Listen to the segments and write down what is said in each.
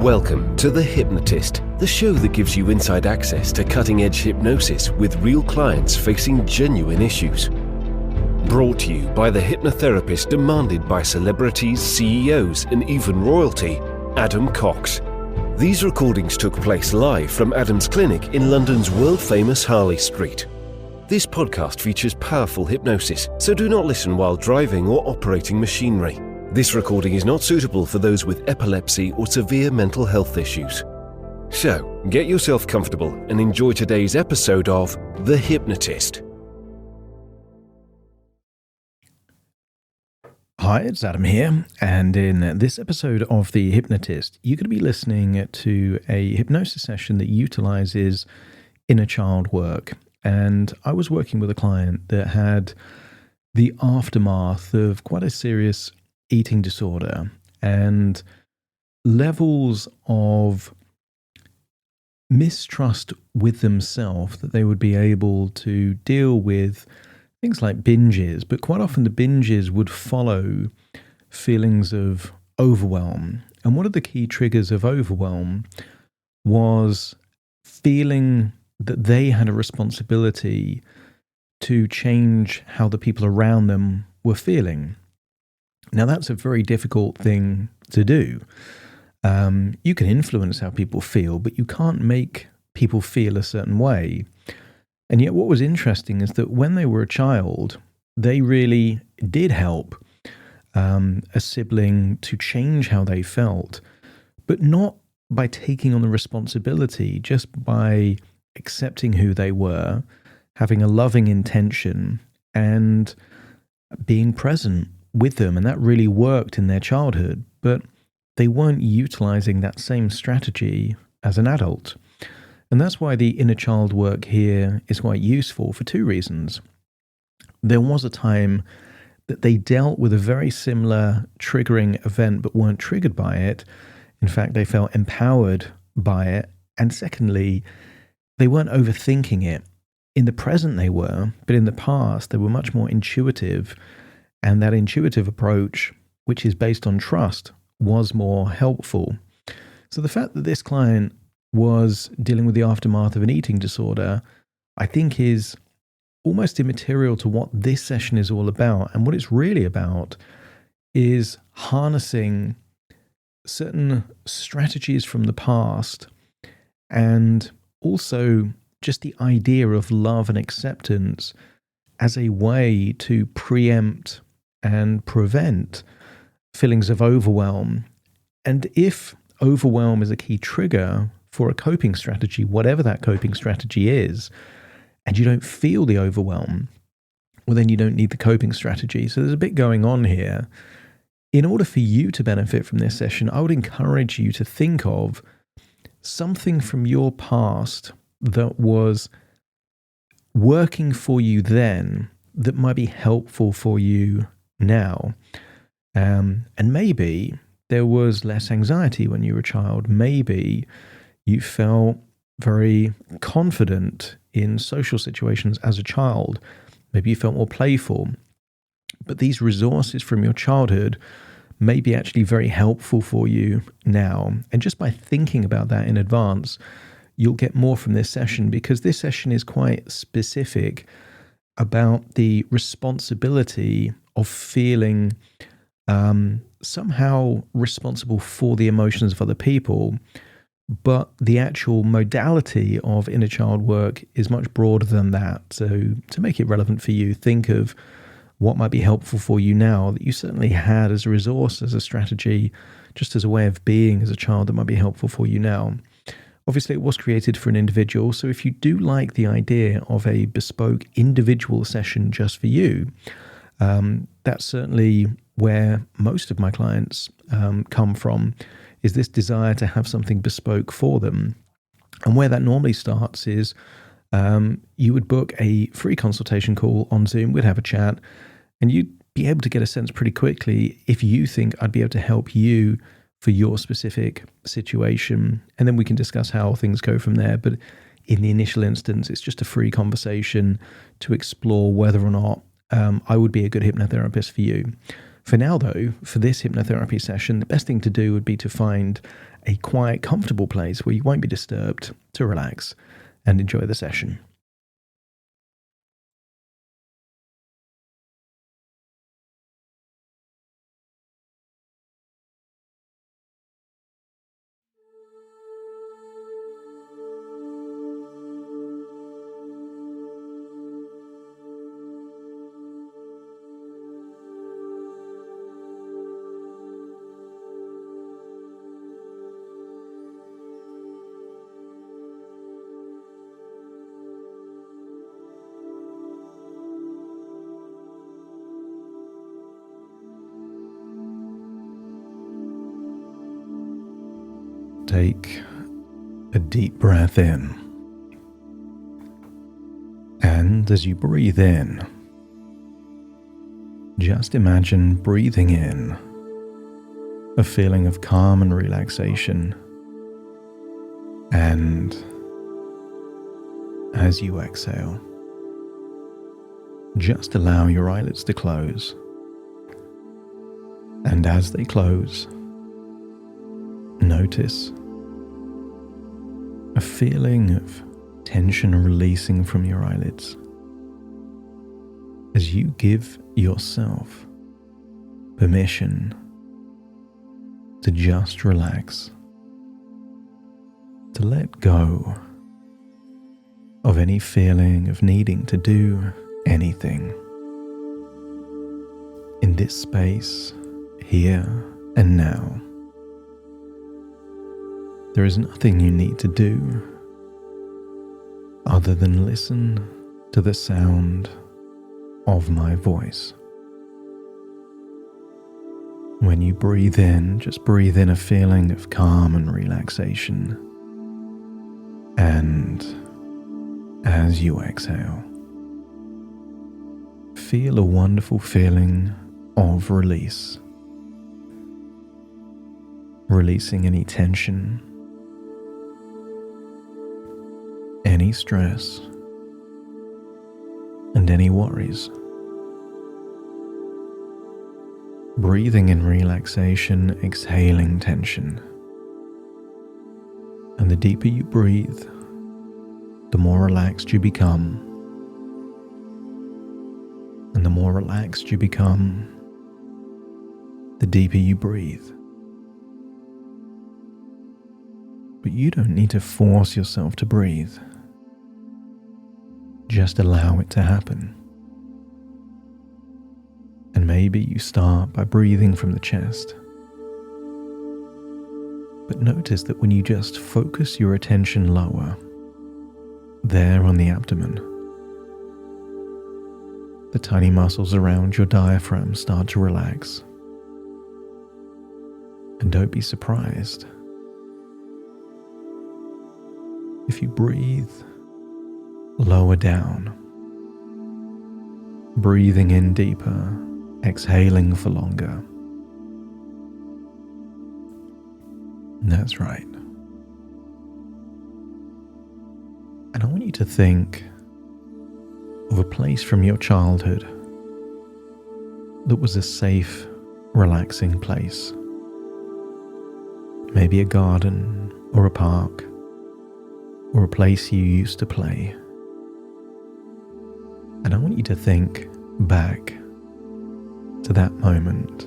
Welcome to The Hypnotist, the show that gives you inside access to cutting-edge hypnosis with real clients facing genuine issues. Brought to you by the hypnotherapist demanded by celebrities, CEOs, and even royalty, Adam Cox. These recordings took place live from Adam's clinic in London's world-famous Harley Street. This podcast features powerful hypnosis, so do not listen while driving or operating machinery. This recording is not suitable for those with epilepsy or severe mental health issues. So, get yourself comfortable and enjoy today's episode of The Hypnotist. Hi, it's Adam here, and in this episode of The Hypnotist, you're going to be listening to a hypnosis session that utilizes inner child work. And I was working with a client that had the aftermath of quite a serious eating disorder and levels of mistrust with themselves that they would be able to deal with things like binges, but quite often the binges would follow feelings of overwhelm. And one of the key triggers of overwhelm was feeling that they had a responsibility to change how the people around them were feeling. Now, that's a very difficult thing to do. You can influence how people feel, but you can't make people feel a certain way. And yet what was interesting is that when they were a child, they really did help a sibling to change how they felt, but not by taking on the responsibility, just by accepting who they were, having a loving intention, and being present with them. And that really worked in their childhood, but they weren't utilizing that same strategy as an adult. And that's why the inner child work here is quite useful for two reasons. There was a time that they dealt with a very similar triggering event but weren't triggered by it. In fact, they felt empowered by it. And secondly, they weren't overthinking it. In the present they were, but in the past they were much more intuitive. And that intuitive approach, which is based on trust, was more helpful. So the fact that this client was dealing with the aftermath of an eating disorder, I think is almost immaterial to what this session is all about. And what it's really about is harnessing certain strategies from the past, and also just the idea of love and acceptance as a way to preempt and prevent feelings of overwhelm. And if overwhelm is a key trigger for a coping strategy, whatever that coping strategy is, and you don't feel the overwhelm, well, then you don't need the coping strategy. So there's a bit going on here. In order for you to benefit from this session, I would encourage you to think of something from your past that was working for you then that might be helpful for you now. And maybe there was less anxiety when you were a child. Maybe you felt very confident in social situations as a child. Maybe you felt more playful. But these resources from your childhood may be actually very helpful for you now. And just by thinking about that in advance, you'll get more from this session, because this session is quite specific about the responsibility of feeling somehow responsible for the emotions of other people. But the actual modality of inner child work is much broader than that. So to make it relevant for you, think of what might be helpful for you now that you certainly had as a resource, as a strategy, just as a way of being as a child that might be helpful for you now. Obviously, it was created for an individual. So if you do like the idea of a bespoke individual session just for you, that's certainly where most of my clients come from, is this desire to have something bespoke for them. And where that normally starts is you would book a free consultation call on Zoom, we'd have a chat, and you'd be able to get a sense pretty quickly if you think I'd be able to help you for your specific situation. And then we can discuss how things go from there. But in the initial instance, it's just a free conversation to explore whether or not I would be a good hypnotherapist for you. For now, though, for this hypnotherapy session, the best thing to do would be to find a quiet, comfortable place where you won't be disturbed to relax and enjoy the session. Take a deep breath in. And as you breathe in, just imagine breathing in a feeling of calm and relaxation. And as you exhale, just allow your eyelids to close. And as they close, notice a feeling of tension releasing from your eyelids as you give yourself permission to just relax, to let go of any feeling of needing to do anything. In this space, here and now, there is nothing you need to do other than listen to the sound of my voice. When you breathe in, just breathe in a feeling of calm and relaxation. And as you exhale, feel a wonderful feeling of release. Releasing any tension, any stress, and any worries. Breathing in relaxation, exhaling tension. And the deeper you breathe, the more relaxed you become. And the more relaxed you become, the deeper you breathe. But you don't need to force yourself to breathe. Just allow it to happen. And maybe you start by breathing from the chest. But notice that when you just focus your attention lower, there on the abdomen, the tiny muscles around your diaphragm start to relax. And don't be surprised if you breathe lower down, breathing in deeper, exhaling for longer. That's right. And I want you to think of a place from your childhood that was a safe, relaxing place. Maybe a garden or a park or a place you used to play. And I want you to think back to that moment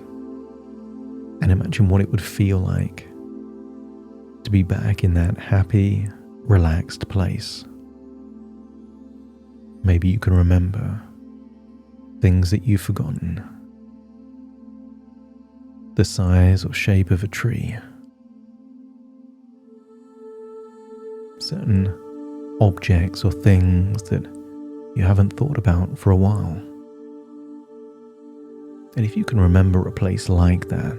and imagine what it would feel like to be back in that happy, relaxed place. Maybe you can remember things that you've forgotten, the size or shape of a tree, certain objects or things that you haven't thought about for a while. And if you can remember a place like that,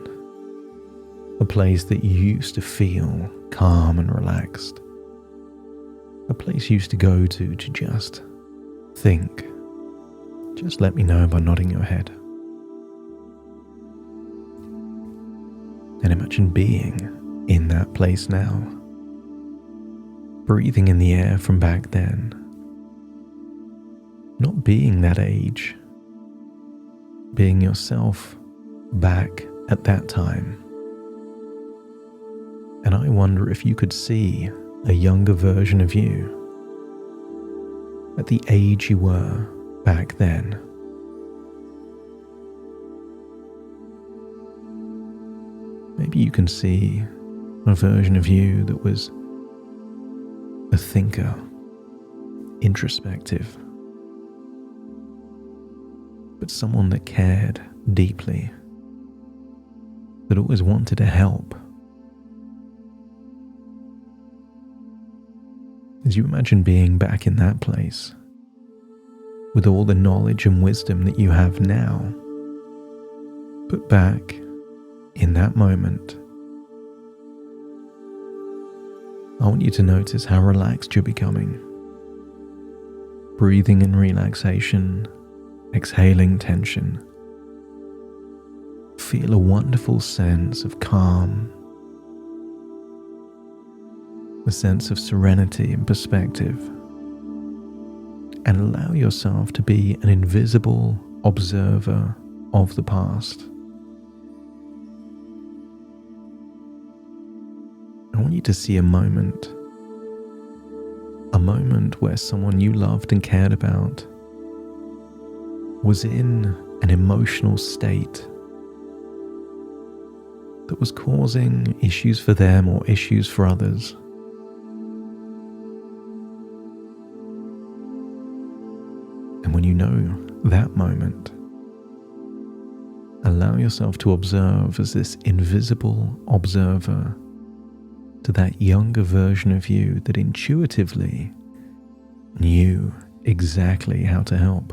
a place that you used to feel calm and relaxed, a place you used to go to just think, just let me know by nodding your head. And imagine being in that place now, breathing in the air from back then, not being that age, being yourself back at that time. And I wonder if you could see a younger version of you at the age you were back then. Maybe you can see a version of you that was a thinker, introspective, but someone that cared deeply, that always wanted to help. As you imagine being back in that place, with all the knowledge and wisdom that you have now, put back in that moment, I want you to notice how relaxed you're becoming. Breathing in relaxation, exhaling tension. Feel a wonderful sense of calm, a sense of serenity and perspective, and allow yourself to be an invisible observer of the past. I want you to see a moment where someone you loved and cared about was in an emotional state that was causing issues for them or issues for others. And when you know that moment, allow yourself to observe as this invisible observer to that younger version of you that intuitively knew exactly how to help.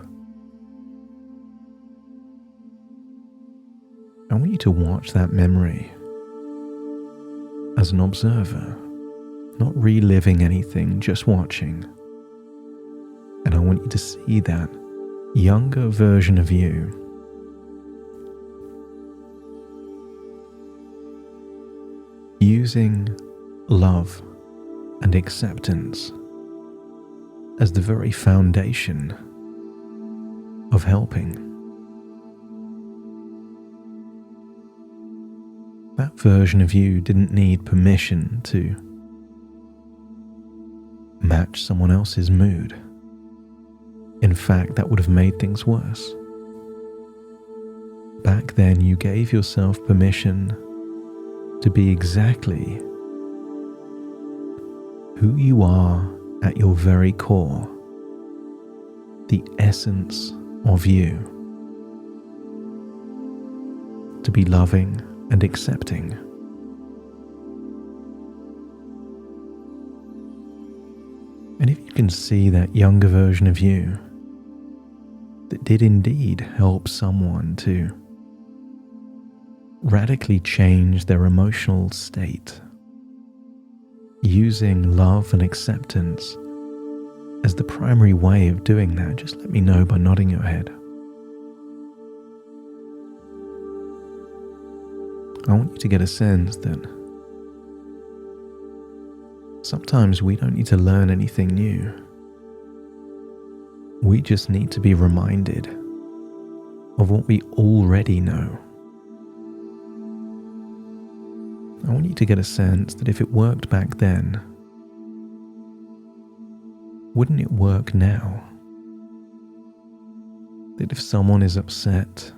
I want you to watch that memory as an observer, not reliving anything, just watching. And I want you to see that younger version of you using love and acceptance as the very foundation of helping. That version of you didn't need permission to match someone else's mood. In fact, that would have made things worse. Back then, you gave yourself permission to be exactly who you are at your very core, the essence of you, to be loving and accepting. And if you can see that younger version of you that did indeed help someone to radically change their emotional state, using love and acceptance as the primary way of doing that, just let me know by nodding your head. I want you to get a sense that sometimes we don't need to learn anything new. We just need to be reminded of what we already know. I want you to get a sense that if it worked back then, wouldn't it work now? That if someone is upset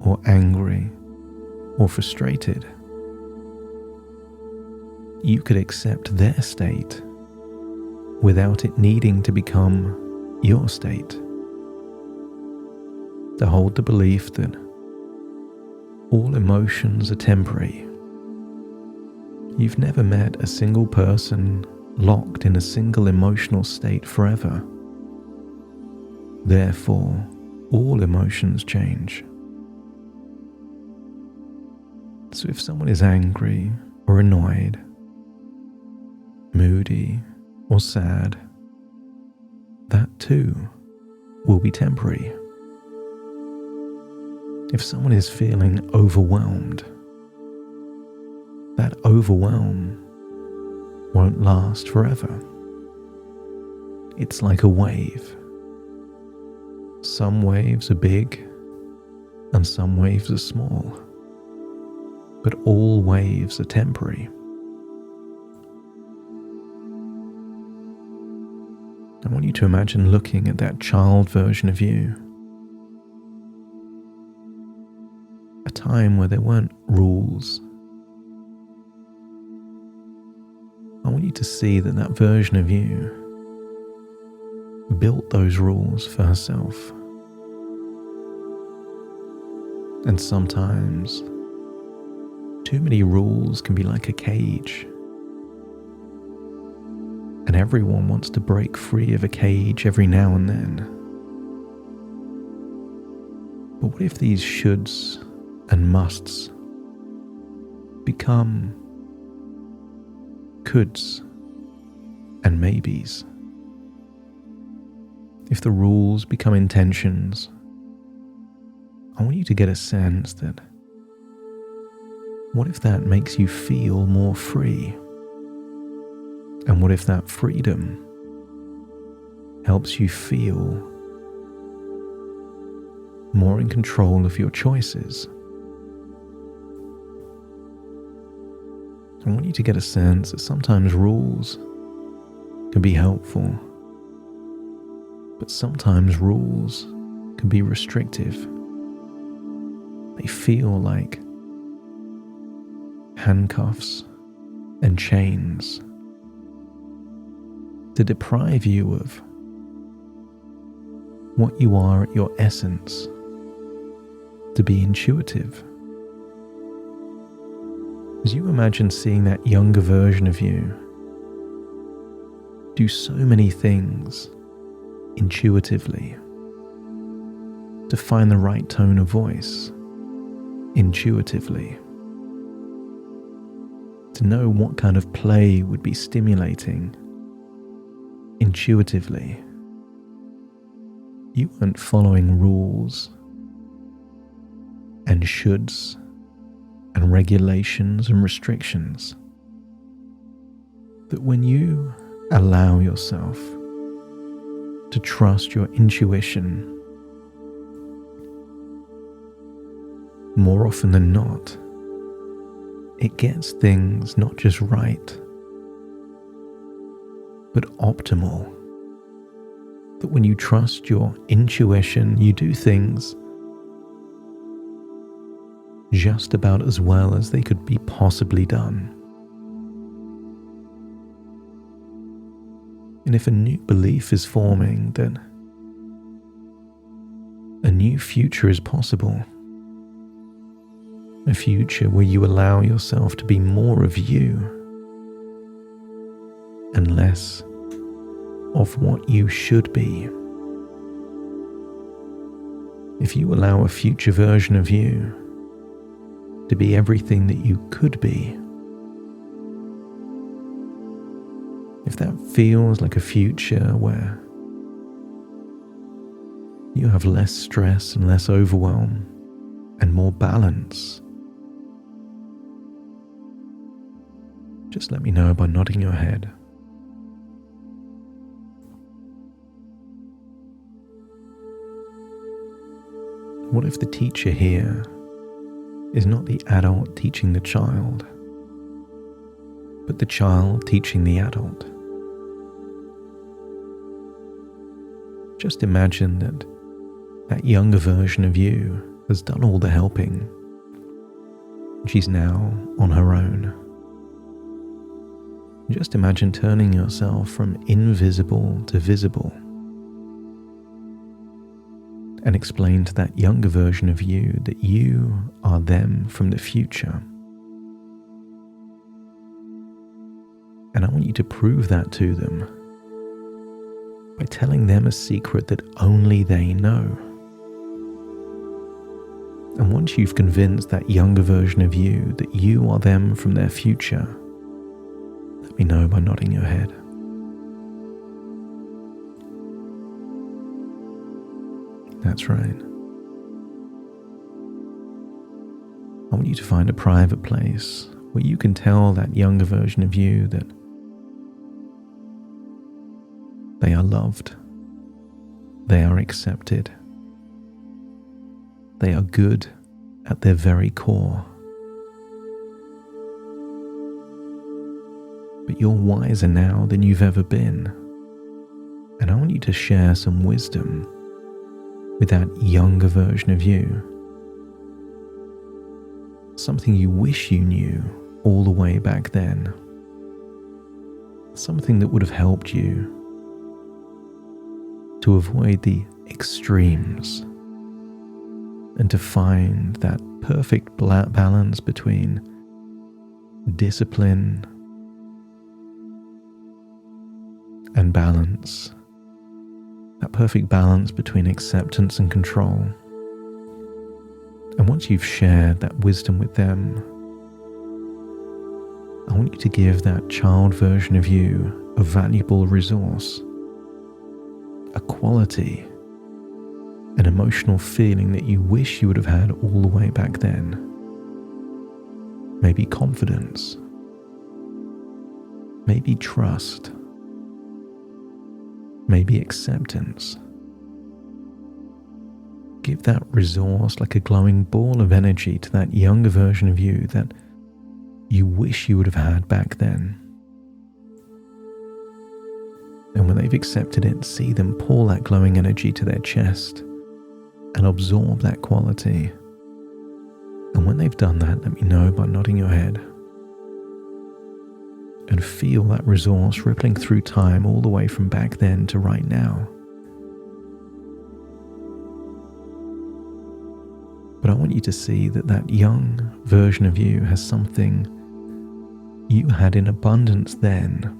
or angry or frustrated, you could accept their state without it needing to become your state. To hold the belief that all emotions are temporary. You've never met a single person locked in a single emotional state forever. Therefore, all emotions change. So if someone is angry or annoyed, moody or sad, that too will be temporary. If someone is feeling overwhelmed, that overwhelm won't last forever. It's like a wave. Some waves are big and some waves are small, but all waves are temporary. want you to imagine looking at that child version of you. A time where there weren't rules. I want you to see that that version of you built those rules for herself. And sometimes, too many rules can be like a cage. And everyone wants to break free of a cage every now and then. But what if these shoulds and musts become coulds and maybes? If the rules become intentions, I want you to get a sense that what if that makes you feel more free? And what if that freedom helps you feel more in control of your choices? I want you to get a sense that sometimes rules can be helpful, but sometimes rules can be restrictive. They feel like handcuffs and chains to deprive you of what you are at your essence, to be intuitive. As you imagine seeing that younger version of you do so many things intuitively, to find the right tone of voice intuitively, to know what kind of play would be stimulating intuitively. You weren't following rules and shoulds and regulations and restrictions. That when you allow yourself to trust your intuition, more often than not, it gets things not just right, but optimal. That when you trust your intuition, you do things just about as well as they could be possibly done. And if a new belief is forming that a new future is possible, a future where you allow yourself to be more of you and less of what you should be. If you allow a future version of you to be everything that you could be, if that feels like a future where you have less stress and less overwhelm and more balance, just let me know by nodding your head. What if the teacher here is not the adult teaching the child, but the child teaching the adult? Just imagine that that younger version of you has done all the helping. She's now on her own. Just imagine turning yourself from invisible to visible and explain to that younger version of you that you are them from the future. And I want you to prove that to them by telling them a secret that only they know. And once you've convinced that younger version of you that you are them from their future, let me know by nodding your head. That's right. I want you to find a private place where you can tell that younger version of you that they are loved, they are accepted, they are good at their very core. But you're wiser now than you've ever been. And I want you to share some wisdom with that younger version of you. Something you wish you knew all the way back then. Something that would have helped you to avoid the extremes and to find that perfect balance between discipline and balance. That perfect balance between acceptance and control. And once you've shared that wisdom with them, I want you to give that child version of you a valuable resource, a quality, an emotional feeling that you wish you would have had all the way back then. Maybe confidence, maybe trust, maybe acceptance. Give that resource like a glowing ball of energy to that younger version of you that you wish you would have had back then. And when they've accepted it, see them pull that glowing energy to their chest and absorb that quality. And when they've done that, let me know by nodding your head. And feel that resource rippling through time all the way from back then to right now. But I want you to see that that young version of you has something you had in abundance then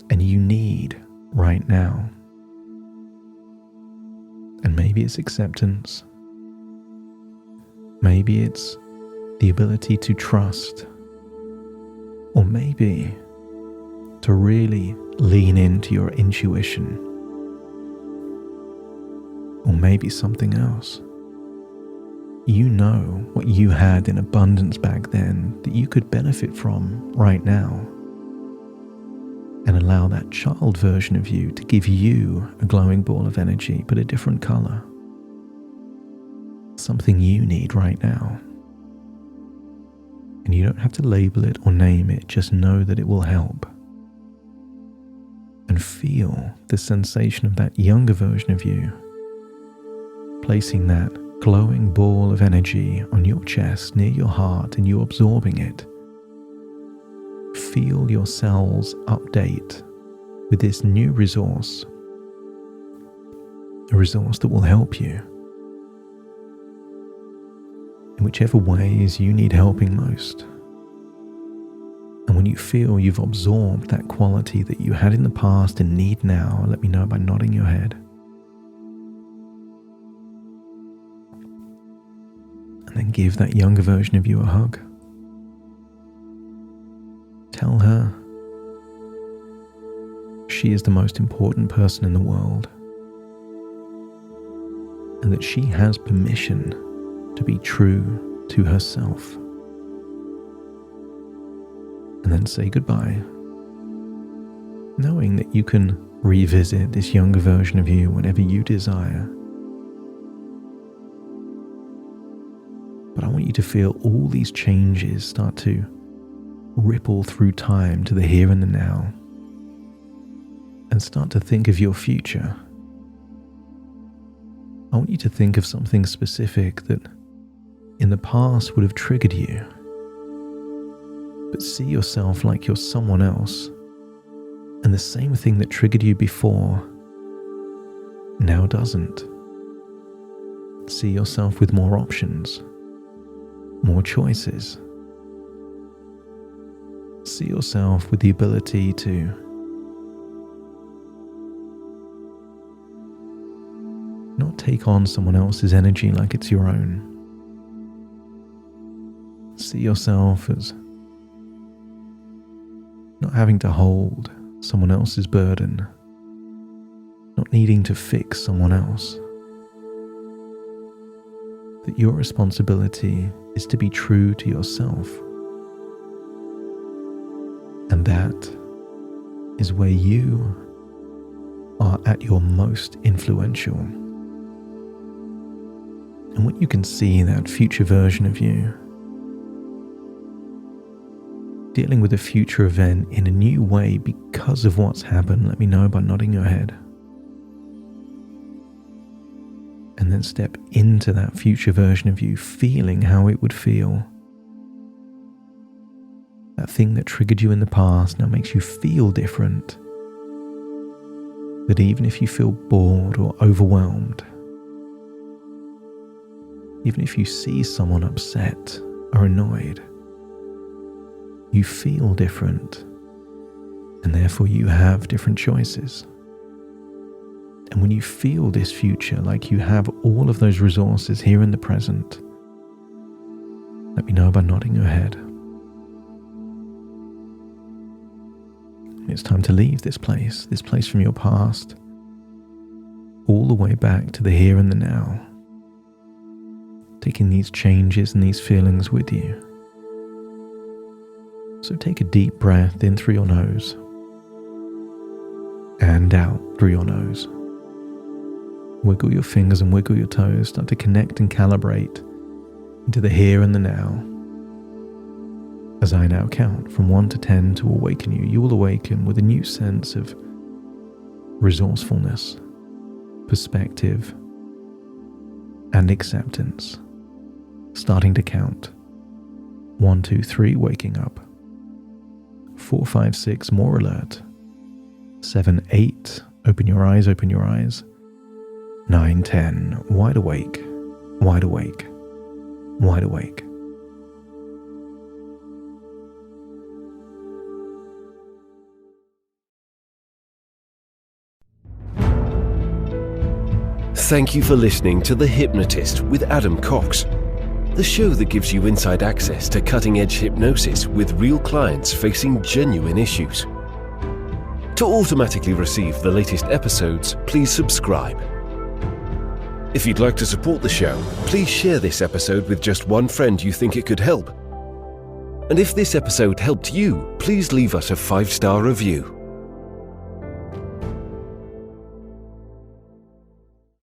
and you need right now. And maybe it's acceptance. Maybe it's the ability to trust. Or maybe to really lean into your intuition. Or maybe something else. You know what you had in abundance back then that you could benefit from right now. And allow that child version of you to give you a glowing ball of energy, but a different color. Something you need right now. And you don't have to label it or name it, just know that it will help. And feel the sensation of that younger version of you, placing that glowing ball of energy on your chest near your heart and you absorbing it. Feel your cells update with this new resource, a resource that will help you in whichever ways you need helping most. And when you feel you've absorbed that quality that you had in the past and need now, let me know by nodding your head. And then give that younger version of you a hug. Tell her she is the most important person in the world and that she has permission to be true to herself. And then say goodbye, knowing that you can revisit this younger version of you whenever you desire. But I want you to feel all these changes start to ripple through time to the here and the now, and start to think of your future. I want you to think of something specific that in the past would have triggered you, but see yourself like you're someone else, and the same thing that triggered you before now doesn't. See yourself with more options, more choices. See yourself with the ability to not take on someone else's energy like it's your own. See yourself as not having to hold someone else's burden, not needing to fix someone else. That your responsibility is to be true to yourself. And that is where you are at your most influential. And when you can see that future version of you, dealing with a future event in a new way because of what's happened, let me know by nodding your head. And then step into that future version of you, feeling how it would feel. That thing that triggered you in the past now makes you feel different. That even if you feel bored or overwhelmed, even if you see someone upset or annoyed, you feel different, and therefore you have different choices. And when you feel this future like you have all of those resources here in the present, let me know by nodding your head. It's time to leave this place from your past, all the way back to the here and the now, taking these changes and these feelings with you. So take a deep breath in through your nose and out through your nose. Wiggle your fingers and wiggle your toes, start to connect and calibrate into the here and the now. As I now count from 1 to 10 to awaken you, you will awaken with a new sense of resourcefulness, perspective, and acceptance. Starting to count. 1, 2, 3, waking up. 4, 5, 6, more alert. 7, 8, open your eyes, open your eyes. 9, 10, wide awake, wide awake, wide awake. Thank you for listening to The Hypnotist with Adam Cox, the show that gives you inside access to cutting-edge hypnosis with real clients facing genuine issues. To automatically receive the latest episodes, please subscribe. If you'd like to support the show, please share this episode with just one friend you think it could help. And if this episode helped you, please leave us a 5-star review.